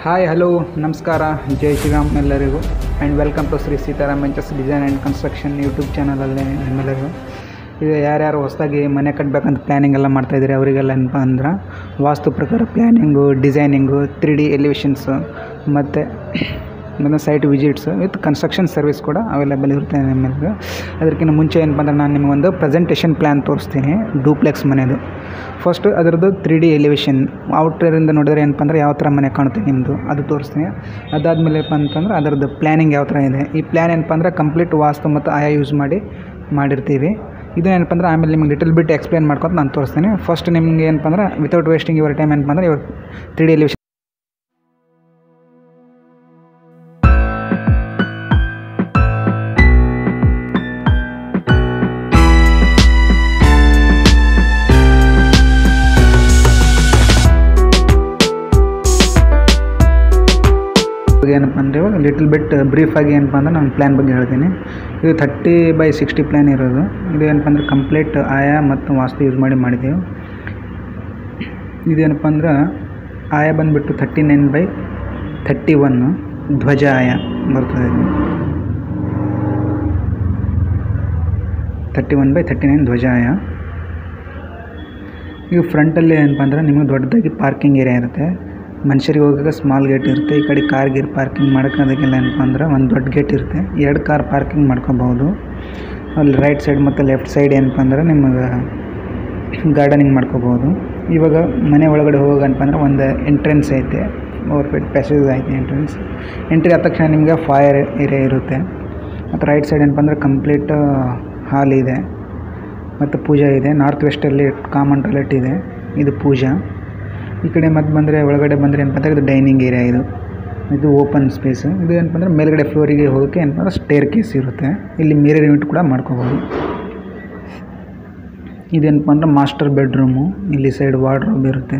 Hi hello ನಮಸ್ಕಾರ ಜೈ ಶ್ರೀರಾಮ್ ಎಲ್ಲರಿಗೂ and welcome to Shri Sitaram ventures design and construction YouTube ಚಾನಲಲ್ಲಿ ನಿಮ್ಮೆಲ್ಲರಿಗೂ. ಇದು ಯಾರ್ಯಾರು ಹೊಸದಾಗಿ ಮನೆ ಕಟ್ಟಬೇಕಂತ ಪ್ಲ್ಯಾನಿಂಗ್ ಎಲ್ಲ ಮಾಡ್ತಾಯಿದ್ದಾರೆ ಅವರಿಗೆಲ್ಲ ಏನಪ್ಪ ಅಂದ್ರೆ ವಾಸ್ತು ಪ್ರಕಾರ ಪ್ಲ್ಯಾನಿಂಗು, ಡಿಸೈನಿಂಗು, 3D ಎಲಿವೇಷನ್ಸು ಮತ್ತು site visits with construction service ಕೂಡ ಅವೈಲೇಬಲ್ ಇರುತ್ತೆ ನಿಮ್ಮೆಲ್ಲರಿಗೂ. ಅದಕ್ಕಿಂತ ಮುಂಚೆ ಏನಪ್ಪ ಅಂದ್ರೆ ನಾನು ನಿಮಗೊಂದು ಪ್ರೆಸೆಂಟೇಷನ್ ಪ್ಲ್ಯಾನ್ ತೋರಿಸ್ತೀನಿ ಡೂಪ್ಲೆಕ್ಸ್ ಮನೆಯದು. ಫಸ್ಟ್ ಅದರದ್ದು 3D ಎಲಿವೇಷನ್ ಔಟರಿಂದ ನೋಡಿದ್ರೆ ಏನಪ್ಪ ಅಂದ್ರೆ ಯಾವ ಥರ ಮನೆ ಕಾಣುತ್ತೆ ನಿಮ್ಮದು ಅದು ತೋರಿಸ್ತೀನಿ. ಅದಾದಮೇಲೆ ಏನಪ್ಪ ಅಂತಂದ್ರೆ ಅದರದ್ದು ಪ್ಲ್ಯಾನಿಂಗ್ ಯಾವ ಥರ ಇದೆ. ಈ ಪ್ಲ್ಯಾನ್ ಏನಪ್ಪ ಅಂದ್ರೆ ಕಂಪ್ಲೀಟ್ ವಾಸ್ತು ಮತ್ತು ಆಯಾ ಯೂಸ್ ಮಾಡಿರ್ತೀವಿ. ಇದೇನಪ್ಪ ಅಂದ್ರೆ ಆಮೇಲೆ ನಿಮ್ಗೆ ಲಿಟಲ್ ಬಿಟ್ ಎಕ್ಸ್ಪ್ಲೇನ್ ಮಾಡ್ಕೊಂಡು ನಾನು ತೋರಿಸ್ತೀನಿ. ಫಸ್ಟ್ ನಿಮ್ಗೆ ಏನಪ್ಪ ಅಂದ್ರೆ ವಿತೌಟ್ ವೇಸ್ಟಿಂಗ್ ಯುವರ್ ಟೈಮ್ ಏನಪ್ಪ ಅಂದ್ರೆ ಇವ್ರ 3D ಎಲಿವೇಷನ್ ಏನಪ್ಪ ಅಂದರೆ ಇವಾಗ ಲಿಟಲ್ ಬಿಟ್ ಬ್ರೀಫಾಗಿ ಏನಪ್ಪ ಅಂದ್ರೆ ನಾನು ಪ್ಲ್ಯಾನ್ ಬಗ್ಗೆ ಹೇಳ್ತೀನಿ. ಇದು 30x60 ಪ್ಲ್ಯಾನ್ ಇರೋದು. ಇದು ಏನಪ್ಪ ಅಂದ್ರೆ ಕಂಪ್ಲೀಟ್ ಆಯಾ ಮತ್ತು ವಾಸ್ತು ಯೂಸ್ ಮಾಡಿದ್ದೀವಿ. ಇದೇನಪ್ಪ ಅಂದ್ರೆ ಆಯಾ ಬಂದುಬಿಟ್ಟು 39x31 ಧ್ವಜ ಆಯಾ ಬರ್ತದೆ. 31x39 ಧ್ವಜ ಆಯಾ. ಇವು ಫ್ರಂಟಲ್ಲಿ ಏನಪ್ಪ ಅಂದ್ರೆ ನಿಮಗೆ ದೊಡ್ಡದಾಗಿ ಪಾರ್ಕಿಂಗ್ ಏರಿಯಾ ಇರುತ್ತೆ. ಮನುಷ್ಯರಿಗೆ ಹೋಗೋಕೆ ಸ್ಮಾಲ್ ಗೇಟ್ ಇರುತ್ತೆ. ಈ ಕಡೆ ಕಾರ್ ಗೀರ್ ಪಾರ್ಕಿಂಗ್ ಮಾಡೋಕ್ಕೆಲ್ಲ ಏನಪ್ಪ ಅಂದ್ರೆ ಒಂದು ದೊಡ್ಡ ಗೇಟ್ ಇರುತ್ತೆ. 2 ಕಾರ್ ಪಾರ್ಕಿಂಗ್ ಮಾಡ್ಕೋಬೋದು. ಅಲ್ಲಿ ರೈಟ್ ಸೈಡ್ ಮತ್ತು ಲೆಫ್ಟ್ ಸೈಡ್ ಏನಪ್ಪ ಅಂದ್ರೆ ನಿಮಗೆ ಗಾರ್ಡನಿಂಗ್ ಮಾಡ್ಕೋಬೋದು. ಇವಾಗ ಮನೆ ಒಳಗಡೆ ಹೋಗೋಗಂತ ಅಂದ್ರೆ ಒಂದು ಎಂಟ್ರೆನ್ಸ್ ಐತೆ, ಓವರ್ಫೆಡ್ ಪ್ಯಾಸೇಜ್ ಐತೆ. ಎಂಟ್ರಿ ಆದ ತಕ್ಷಣ ನಿಮಗೆ ಫೈರ್ ಏರಿಯಾ ಇರುತ್ತೆ. ಮತ್ತು ರೈಟ್ ಸೈಡ್ ಏನಪ್ಪ ಅಂದ್ರೆ ಕಂಪ್ಲೀಟ್ ಹಾಲ್ ಇದೆ ಮತ್ತು ಪೂಜಾ ಇದೆ. ನಾರ್ತ್ ವೆಸ್ಟಲ್ಲಿ ಕಾಮನ್ ಟಾಯ್ಲೆಟ್ ಇದೆ, ಇದು ಪೂಜಾ. ಈ ಕಡೆ ಮತ್ತೆ ಬಂದರೆ ಒಳಗಡೆ ಬಂದರೆ ಏನಪ್ಪ ಅಂದರೆ ಇದು ಡೈನಿಂಗ್ ಏರಿಯಾ. ಇದು ಓಪನ್ ಸ್ಪೇಸ್. ಇದು ಏನಪ್ಪ ಅಂದರೆ ಮೇಲ್ಗಡೆ ಫ್ಲೋರಿಗೆ ಹೋಗೋಕ್ಕೆ ಏನಪ್ಪ ಅಂದ್ರೆ ಸ್ಟೇರ್ ಕೇಸ್ ಇರುತ್ತೆ. ಇಲ್ಲಿ ಮಿರರ್ ಯೂನಿಟ್ ಕೂಡ ಮಾಡ್ಕೋಬೋದು. ಇದೇನಪ್ಪ ಅಂದ್ರೆ ಮಾಸ್ಟರ್ ಬೆಡ್ರೂಮು. ಇಲ್ಲಿ ಸೈಡ್ ವಾರ್ಡ್ರೋಬ್ ಇರುತ್ತೆ.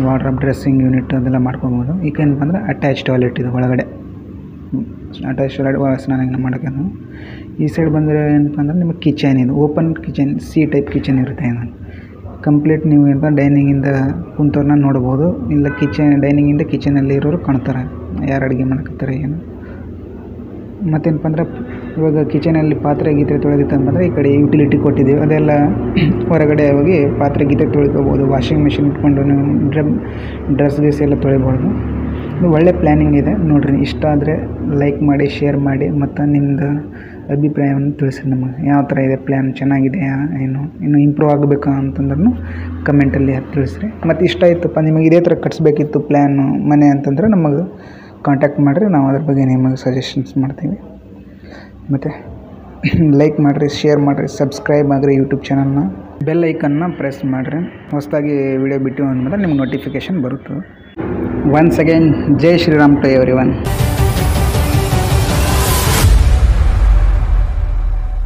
ವಾರ್ಡ್ರೋಬ್ ಡ್ರೆಸ್ಸಿಂಗ್ ಯೂನಿಟ್ ಅದೆಲ್ಲ ಮಾಡ್ಕೋಬೋದು. ಈಗ ಏನಪ್ಪ ಅಂದ್ರೆ ಅಟ್ಯಾಚ್ ಟಾಯ್ಲೆಟ್ ಇದು ಒಳಗಡೆ. ಅಟ್ಯಾಚ್ ಟಾಯ್ಲೆಟ್ ಸ್ನಾನ ಮಾಡೋಕ್ಕೆ. ಈ ಸೈಡ್ ಬಂದರೆ ಏನಪ್ಪ ಅಂದ್ರೆ ನಿಮಗೆ ಕಿಚನ್ ಇದು open kitchen, C type kitchen ಇರುತ್ತೆ. ಇದು ಕಂಪ್ಲೀಟ್ ನೀವು ಏನಪ್ಪ ಡೈನಿಂಗಿಂದ ಕುಂತವ್ರನ್ನ ನೋಡ್ಬೋದು. ಇಲ್ಲ ಡೈನಿಂಗಿಂದ ಕಿಚನಲ್ಲಿ ಇರೋರು ಕಾಣ್ತಾರೆ, ಯಾರು ಅಡುಗೆ ಮಾಡ್ಕೊತಾರೆ ಏನು. ಮತ್ತೇನಪ್ಪ ಅಂದ್ರೆ ಇವಾಗ ಕಿಚನಲ್ಲಿ ಪಾತ್ರೆ ಗೀತ್ರೆ ತೊಳೆದಿತ್ತಂತಂದರೆ ಈ ಕಡೆ ಯುಟಿಲಿಟಿ ಕೊಟ್ಟಿದ್ದೀವಿ. ಅದೆಲ್ಲ ಹೊರಗಡೆ ಹೋಗಿ ಪಾತ್ರೆ ಗೀತ್ರೆ ತೊಳ್ಕೊಬೋದು. ವಾಷಿಂಗ್ ಮಿಷಿನ್ ಇಟ್ಕೊಂಡು ನೀವು ಡ್ರೆಸ್ ಗೀಸ್ ಎಲ್ಲ ತೊಳಿಬೋದು. ಇದು ಒಳ್ಳೆ ಪ್ಲ್ಯಾನಿಂಗ್ ಇದೆ ನೋಡಿರಿ. ಇಷ್ಟ ಆದರೆ ಲೈಕ್ ಮಾಡಿ, ಶೇರ್ ಮಾಡಿ ಮತ್ತು ನಿಮ್ಮದು ಅಭಿಪ್ರಾಯವನ್ನು ತಿಳಿಸ್ರಿ. ನಮಗೆ ಯಾವ ಥರ ಇದೆ ಪ್ಲ್ಯಾನ್, ಚೆನ್ನಾಗಿದೆಯಾ, ಇನ್ನೂ ಇಂಪ್ರೂವ್ ಆಗಬೇಕಾ ಅಂತಂದ್ರೂ ಕಮೆಂಟಲ್ಲಿ ತಿಳಿಸ್ರಿ. ಮತ್ತು ಇಷ್ಟ ಆಯ್ತಪ್ಪ ನಿಮಗೆ ಇದೇ ಥರ ಕಟ್ಸ್ಬೇಕಿತ್ತು ಪ್ಲ್ಯಾನು ಮನೆ ಅಂತಂದರೆ ನಮಗೆ ಕಾಂಟ್ಯಾಕ್ಟ್ ಮಾಡಿರಿ. ನಾವು ಅದ್ರ ಬಗ್ಗೆ ನಿಮಗೆ ಸಜೆಷನ್ಸ್ ಮಾಡ್ತೀವಿ. ಮತ್ತು ಲೈಕ್ ಮಾಡಿರಿ, ಶೇರ್ ಮಾಡಿರಿ, ಸಬ್ಸ್ಕ್ರೈಬ್ ಆಗಿರಿ ಯೂಟ್ಯೂಬ್ ಚಾನಲ್ನ. ಬೆಲ್ ಐಕನ್ನ ಪ್ರೆಸ್ ಮಾಡಿರಿ. ಹೊಸದಾಗಿ ವಿಡಿಯೋ ಬಿಟ್ಟು ಅಂದ್ಮೇಲೆ ನಿಮ್ಗೆ ನೋಟಿಫಿಕೇಷನ್ ಬರುತ್ತೆ. ಒನ್ಸ್ ಅಗೇನ್ ಜೈ ಶ್ರೀರಾಮ್ ಟು ಎವ್ರಿವನ್.